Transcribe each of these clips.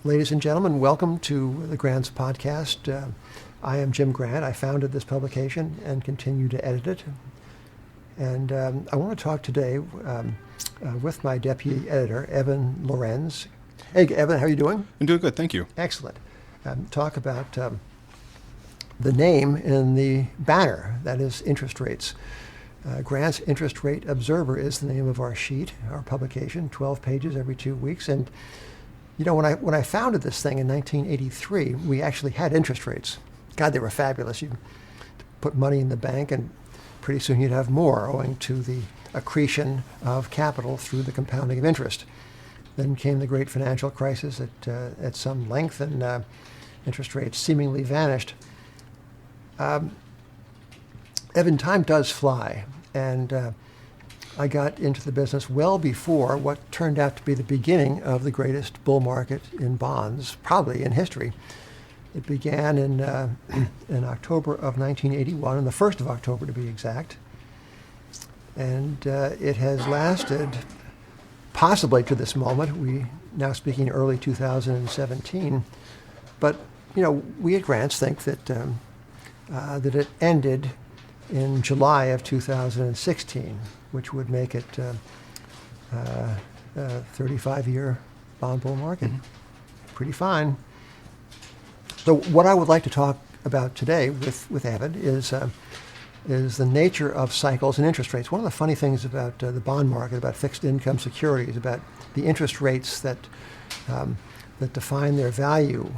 Ladies and gentlemen, welcome to the Grant's podcast. I am Jim Grant. I founded this publication and continue to edit it. And I want to talk today with my deputy editor, Evan Lorenz. Hey, Evan, how are you doing? I'm doing good, thank you. Excellent. Talk about the name in the banner, that is interest rates. Grant's Interest Rate Observer is the name of our sheet, our publication, 12 pages every 2 weeks. And you know, when I founded this thing in 1983, we actually had interest rates. God, they were fabulous. You'd put money in the bank, and pretty soon you'd have more, owing to the accretion of capital through the compounding of interest. Then came the great financial crisis at some length, and interest rates seemingly vanished. Evan, time does fly, and I got into the business well before what turned out to be the beginning of the greatest bull market in bonds, probably in history. It began in October of 1981, on the 1st of October to be exact. And it has lasted possibly to this moment. We now speaking early 2017. But, you know, we at Grants think that that it ended in July of 2016, which would make it a 35-year bond bull market. Pretty fine. So what I would like to talk about today with Evan is the nature of cycles and interest rates. One of the funny things about the bond market, about fixed income securities, about the interest rates that define their value,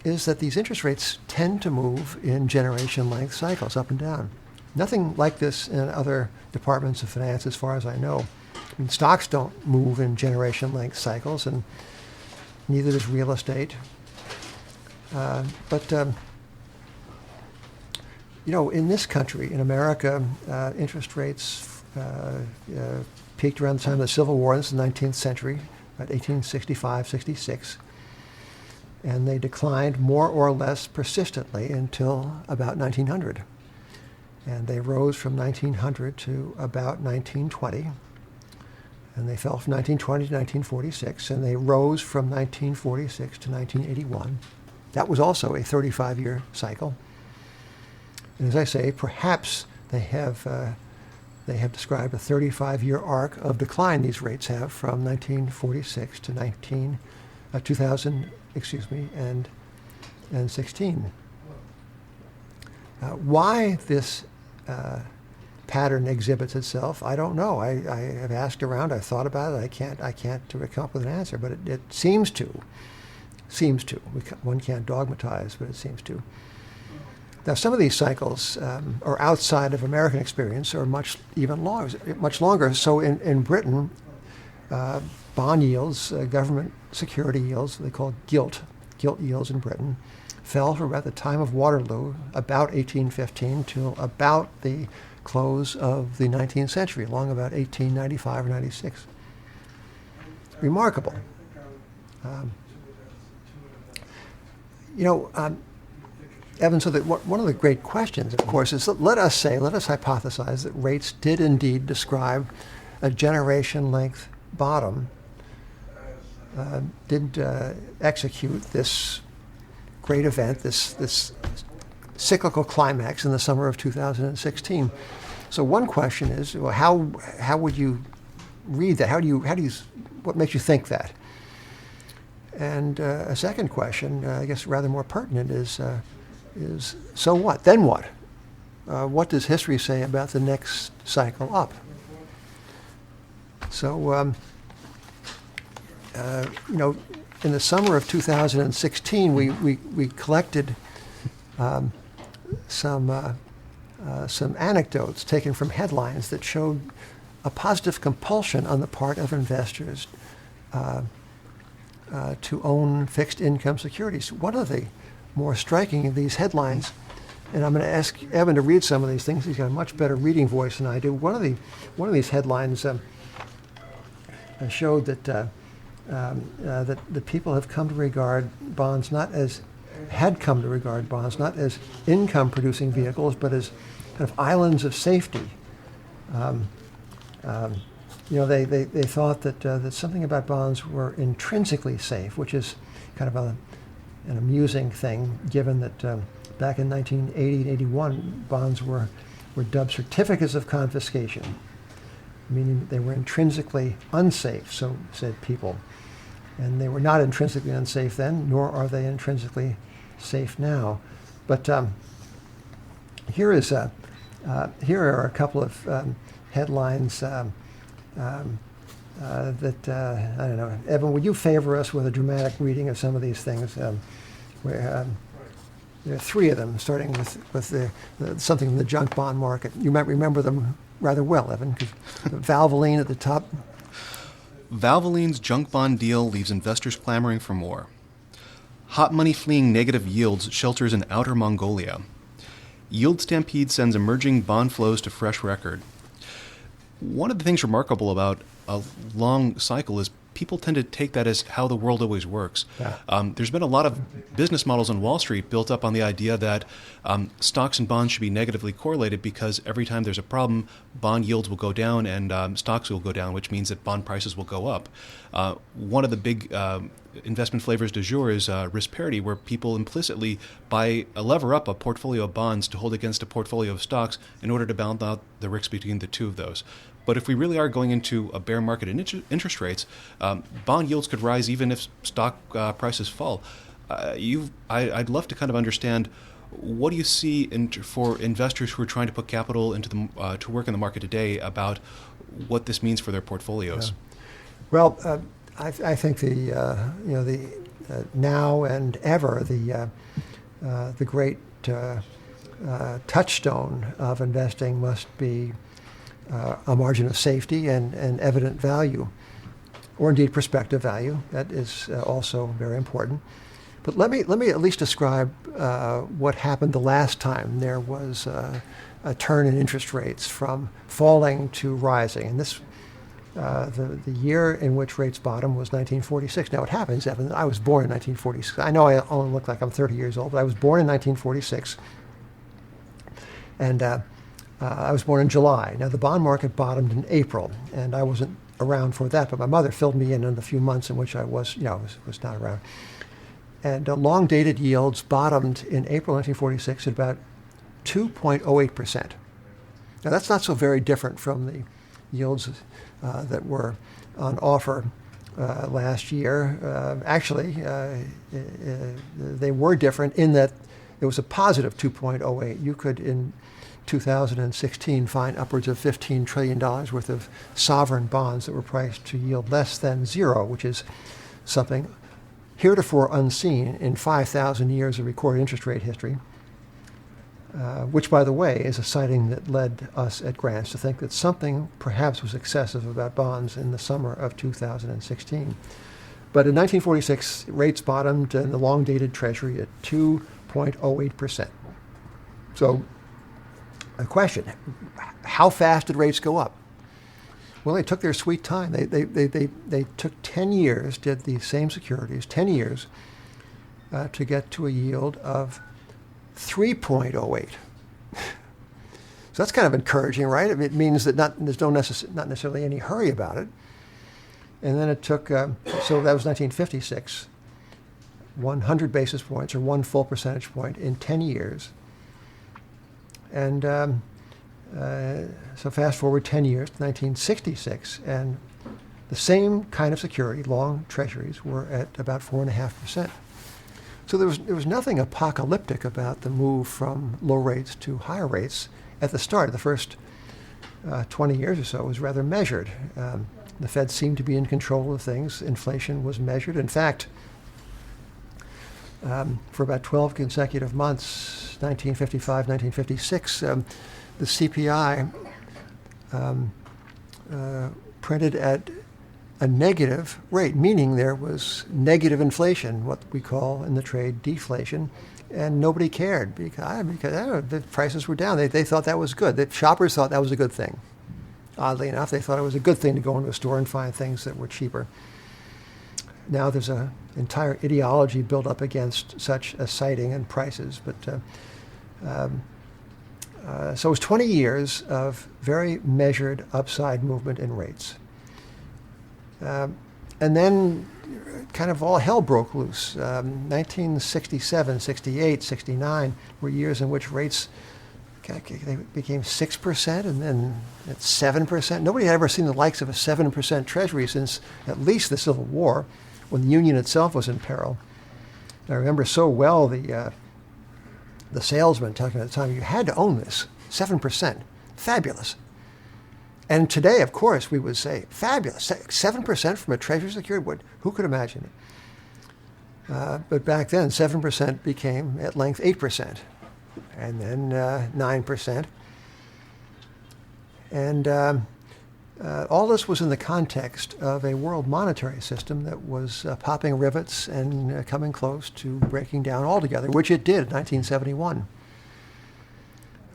is that these interest rates tend to move in generation-length cycles, up and down. Nothing like this in other departments of finance, as far as I know. I mean, stocks don't move in generation-length cycles, and neither does real estate. But you know, in this country, in America, interest rates peaked around the time of the Civil War. This is the 19th century, about 1865, 66. And they declined more or less persistently until about 1900. And they rose from 1900 to about 1920. And they fell from 1920 to 1946. And they rose from 1946 to 1981. That was also a 35-year cycle. And as I say, perhaps they have described a 35-year arc of decline these rates have from 1946 to 2016. Why this pattern exhibits itself, I don't know. I have asked around. I've thought about it. I can't come up with an answer. But it seems to. One can't dogmatize, but it seems to. Now, some of these cycles are outside of American experience, or much longer. So in Britain, bond yields, government security yields, they call gilt yields in Britain, fell from about the time of Waterloo, about 1815, till about the close of the 19th century, along about 1895 or 96. Remarkable. Evan, so that one of the great questions, of course, is that let us hypothesize that rates did indeed describe a generation-length bottom, did execute this great event, this cyclical climax in the summer of 2016. So one question is, well, how would you read that? What makes you think that? And a second question, I guess rather more pertinent, is so what? Then what? What does history say about the next cycle up? So, in the summer of 2016, we collected some anecdotes taken from headlines that showed a positive compulsion on the part of investors to own fixed income securities. One of the more striking of these headlines, and I'm going to ask Evan to read some of these things. He's got a much better reading voice than I do. One of these headlines showed that the people have come to regard bonds not as income-producing vehicles, but as kind of islands of safety. they thought that something about bonds were intrinsically safe, which is kind of an amusing thing, given that back in 1980 and 81, bonds were dubbed certificates of confiscation, meaning they were intrinsically unsafe, so said people. And they were not intrinsically unsafe then, nor are they intrinsically safe now. But here are a couple of headlines that, I don't know. Evan, would you favor us with a dramatic reading of some of these things? Where there are three of them, starting with something in the junk bond market. You might remember them rather well, Evan, because Valvoline at the top. Valvoline's junk bond deal leaves investors clamoring for more. Hot money fleeing negative yields shelters in outer Mongolia. Yield stampede sends emerging bond flows to fresh record. One of the things remarkable about a long cycle is people tend to take that as how the world always works. Yeah. There's been a lot of business models on Wall Street built up on the idea that stocks and bonds should be negatively correlated because every time there's a problem, bond yields will go down and stocks will go down, which means that bond prices will go up. One of the big investment flavors du jour is risk parity, where people implicitly lever up a portfolio of bonds to hold against a portfolio of stocks in order to balance out the risk between the two of those. But if we really are going into a bear market in interest rates, bond yields could rise even if stock prices fall. I'd love to kind of understand, what do you see for investors who are trying to put capital into to work in the market today about what this means for their portfolios? Yeah. Well, I think the now and ever the great touchstone of investing must be a margin of safety and evident value, or indeed prospective value. That is also very important. But let me at least describe what happened the last time there was a turn in interest rates from falling to rising. And this the year in which rates bottomed was 1946. Now it happens, Evan, I was born in 1946. I know I only look like I'm 30 years old, but I was born in 1946. And I was born in July. Now, the bond market bottomed in April, and I wasn't around for that, but my mother filled me in the few months in which I was not around. And long-dated yields bottomed in April 1946 at about 2.08%. Now, that's not so very different from the yields that were on offer last year. Actually, they were different in that it was a positive 2.08. You could, in 2016, find upwards of $15 trillion worth of sovereign bonds that were priced to yield less than zero, which is something heretofore unseen in 5,000 years of recorded interest rate history, which, by the way, is a sighting that led us at Grants to think that something perhaps was excessive about bonds in the summer of 2016. But in 1946, rates bottomed in the long-dated Treasury at 2.08%. So, a question, how fast did rates go up? Well, they took their sweet time. They took 10 years, did the same securities, 10 years, to get to a yield of 3.08. So that's kind of encouraging, right? It means that there's not necessarily any hurry about it. And then it took, so that was 1956, 100 basis points or 1 full percentage point in 10 years. And so fast forward 10 years to 1966, and the same kind of security, long treasuries, were at about 4.5%. So there was nothing apocalyptic about the move from low rates to higher rates at the start. The first 20 years or so was rather measured. The Fed seemed to be in control of things. Inflation was measured. In fact, for about 12 consecutive months, 1955, 1956, the CPI printed at a negative rate, meaning there was negative inflation, what we call in the trade deflation, and nobody cared because the prices were down. They thought that was good. The shoppers thought that was a good thing. Oddly enough, they thought it was a good thing to go into a store and find things that were cheaper. Now there's an entire ideology built up against such a sighting and prices. But so it was 20 years of very measured upside movement in rates. And then kind of all hell broke loose. 1967, 68, 69 were years in which rates they became 6% and then at 7%. Nobody had ever seen the likes of a 7% Treasury since at least the Civil War, when the Union itself was in peril. I remember so well the salesman talking at the time, you had to own this, 7%, fabulous. And today, of course, we would say, fabulous, 7% from a Treasury security, who could imagine it? But back then, 7% became at length 8%, and then 9%. And all this was in the context of a world monetary system that was popping rivets and coming close to breaking down altogether, which it did in 1971.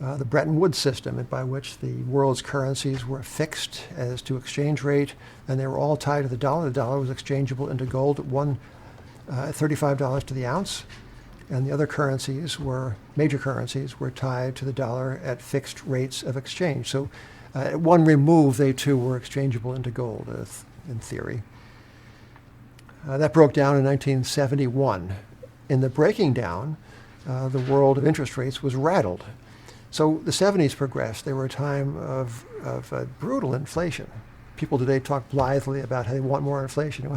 The Bretton Woods system, by which the world's currencies were fixed as to exchange rate, and they were all tied to the dollar. The dollar was exchangeable into gold at $35 to the ounce, and the other currencies major currencies were tied to the dollar at fixed rates of exchange. So at one remove, they too were exchangeable into gold, in theory. That broke down in 1971. In the breaking down, the world of interest rates was rattled. So the 70s progressed. They were a time of brutal inflation. People today talk blithely about how they want more inflation.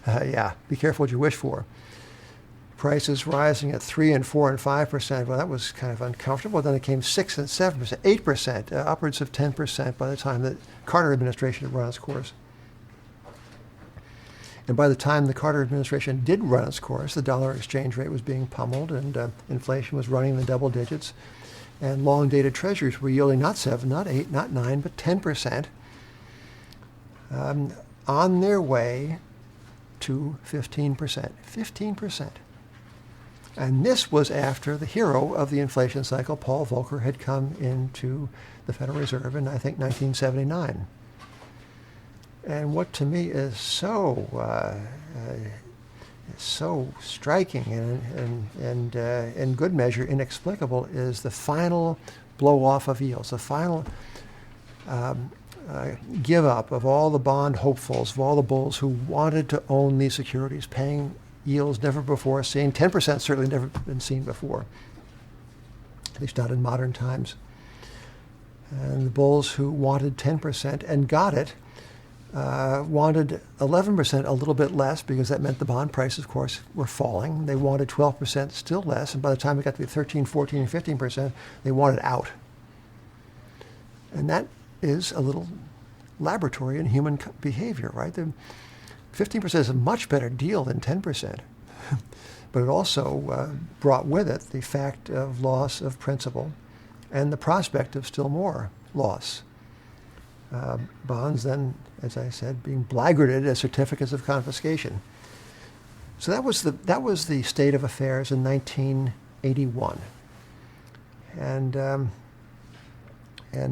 Yeah, be careful what you wish for. Prices rising at 3 and 4 and 5%. Well, that was kind of uncomfortable. Then it came 6 and 7%, 8%, upwards of 10% by the time the Carter administration had run its course. And by the time the Carter administration did run its course, the dollar exchange rate was being pummeled and inflation was running in the double digits. And long-dated treasuries were yielding not 7, not 8, not 9, but 10%, on their way to 15%. 15%. And this was after the hero of the inflation cycle, Paul Volcker, had come into the Federal Reserve in, I think, 1979. And what to me is so striking and in good measure inexplicable is the final blow-off of yields, the final give up of all the bond hopefuls, of all the bulls who wanted to own these securities, paying yields never before seen. 10% certainly never been seen before, at least not in modern times. And the bulls who wanted 10% and got it wanted 11%, a little bit less, because that meant the bond prices, of course, were falling. They wanted 12%, still less, and by the time it got to be 13, 14, and 15%, they wanted out. And that is a little laboratory in human behavior, right? 15% is a much better deal than 10%, but it also brought with it the fact of loss of principal and the prospect of still more loss. Bonds then, as I said, being blackguarded as certificates of confiscation. So that was the state of affairs in 1981, and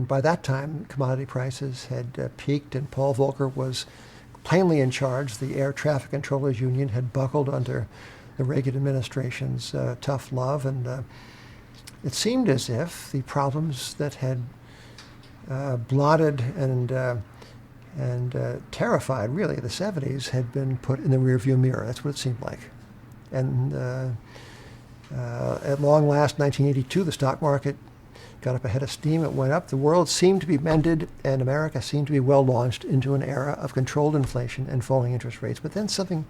by that time commodity prices had peaked, and Paul Volcker was plainly in charge. The Air Traffic Controllers Union had buckled under the Reagan administration's tough love, and it seemed as if the problems that had blotted and terrified, really, the 70s had been put in the rearview mirror. That's what it seemed like. And at long last, 1982, the stock market got up ahead of steam. It went up. The world seemed to be mended, and America seemed to be well launched into an era of controlled inflation and falling interest rates. But then something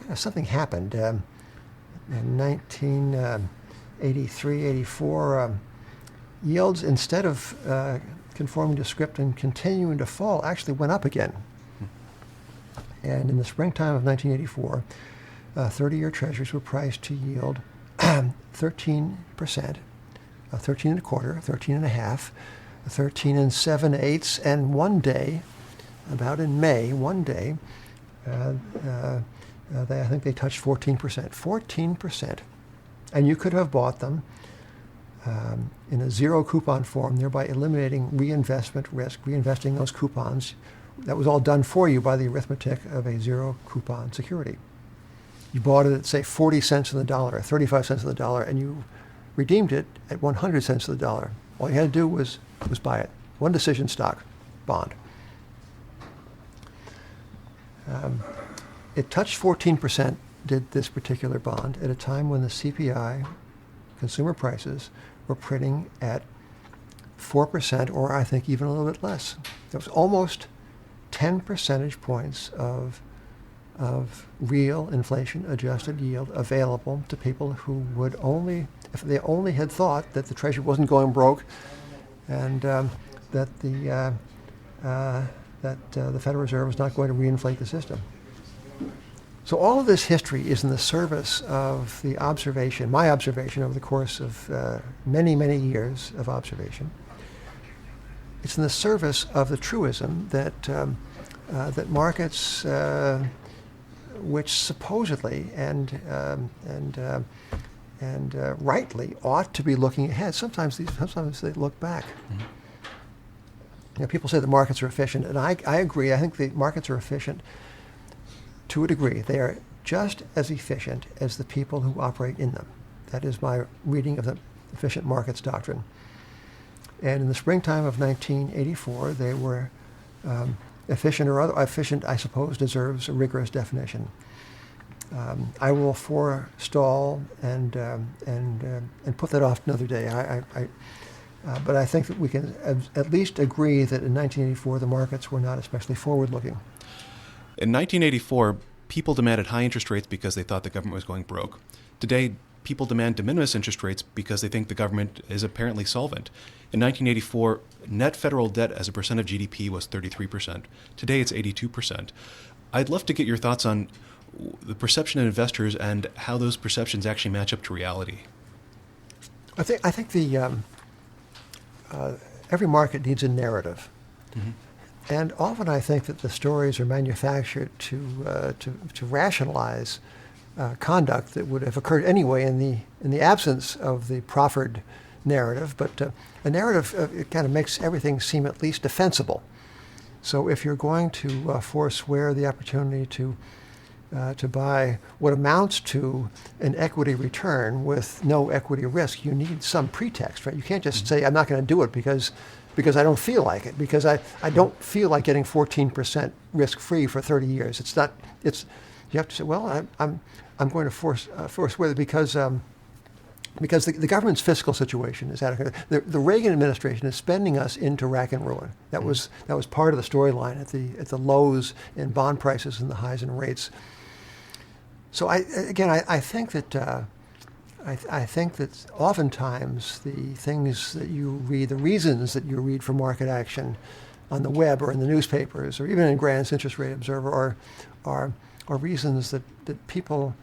happened. In 1983, 84, yields, instead of conforming to script and continuing to fall, actually went up again. And in the springtime of 1984, 30-year treasuries were priced to yield 13%, 13 and a quarter, 13 and a half, 13 and 7/8, and one day, about in May, one day, I think they touched 14%. 14%. And you could have bought them in a zero coupon form, thereby eliminating reinvestment risk, reinvesting those coupons. That was all done for you by the arithmetic of a zero coupon security. You bought it at, say, 40 cents on the dollar, 35 cents on the dollar, and you redeemed it at 100 cents on the dollar. All you had to do was buy it. One decision stock, bond. It touched 14%, did this particular bond, at a time when the CPI, consumer prices, were printing at 4%, or I think even a little bit less. There was almost 10 percentage points of real inflation-adjusted yield available to people who would only, if they only had thought that the Treasury wasn't going broke, and that the Federal Reserve was not going to reinflate the system. So all of this history is in the service of the observation, my observation over the course of many, many years of observation. It's in the service of the truism that that markets, which supposedly and rightly ought to be looking ahead, sometimes they look back. Mm-hmm. You know, people say the markets are efficient, and I agree. I think the markets are efficient to a degree. They are just as efficient as the people who operate in them. That is my reading of the efficient markets doctrine. And in the springtime of 1984, they were efficient, or efficient, I suppose, deserves a rigorous definition. I will forestall and put that off another day. But I think that we can at least agree that in 1984 the markets were not especially forward-looking. In 1984, people demanded high interest rates because they thought the government was going broke. Today, people demand de minimis interest rates because they think the government is apparently solvent. In 1984, net federal debt as a percent of GDP was 33%. Today, it's 82%. I'd love to get your thoughts on the perception of investors and how those perceptions actually match up to reality. I think the every market needs a narrative. Mm-hmm. And often I think that the stories are manufactured to rationalize conduct that would have occurred anyway in the absence of the proffered narrative. But a narrative it kind of makes everything seem at least defensible. So if you're going to forswear the opportunity to buy what amounts to an equity return with no equity risk, you need some pretext, right? You can't just say, I'm not going to do it because I don't feel like it, because I don't feel like getting 14% risk-free for 30 years. You have to say, well, I'm going to forswear it because the government's fiscal situation is adequate. The Reagan administration is spending us into rack and ruin. That was part of the storyline at the lows in bond prices and the highs in rates. So I think that I think that oftentimes the things that you read, the reasons that you read for market action on the web or in the newspapers or even in Grant's Interest Rate Observer are reasons that people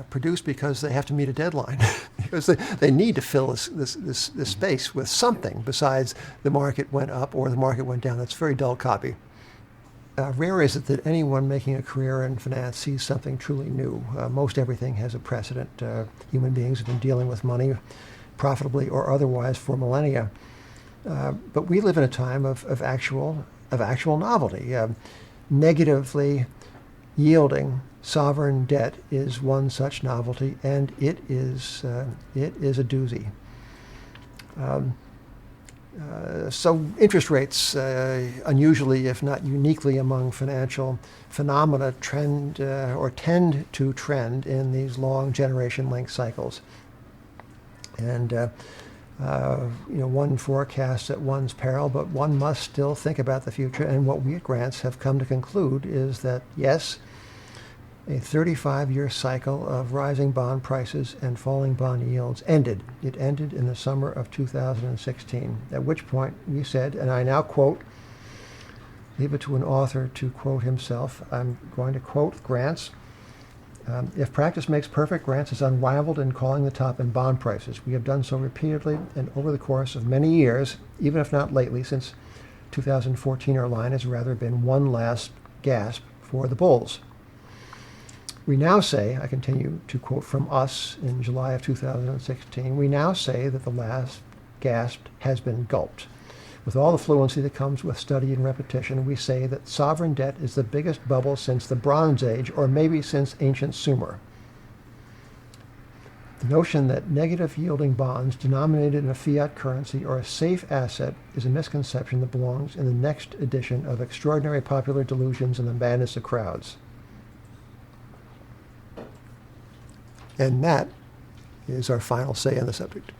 produce because they have to meet a deadline, because they need to fill this space with something besides the market went up or the market went down. That's very dull copy. Rare is it that anyone making a career in finance sees something truly new. Most everything has a precedent. Human beings have been dealing with money, profitably or otherwise, for millennia. But we live in a time of actual novelty. Negatively yielding sovereign debt is one such novelty, and it is a doozy. So interest rates, unusually, if not uniquely among financial phenomena, tend to trend in these long generation-length cycles. And one forecasts at one's peril, but one must still think about the future. And what we at Grants have come to conclude is that, yes, a 35-year cycle of rising bond prices and falling bond yields ended. It ended in the summer of 2016, at which point we said, and I now quote, leave it to an author to quote himself. I'm going to quote Grants. If practice makes perfect, Grants is unrivaled in calling the top in bond prices. We have done so repeatedly and over the course of many years, even if not lately. Since 2014, our line has rather been one last gasp for the bulls. We now say, I continue to quote from us in July of 2016, we now say that the last gasp has been gulped. With all the fluency that comes with study and repetition, we say that sovereign debt is the biggest bubble since the Bronze Age, or maybe since ancient Sumer. The notion that negative yielding bonds denominated in a fiat currency are a safe asset is a misconception that belongs in the next edition of Extraordinary Popular Delusions and the Madness of Crowds. And that is our final say on the subject.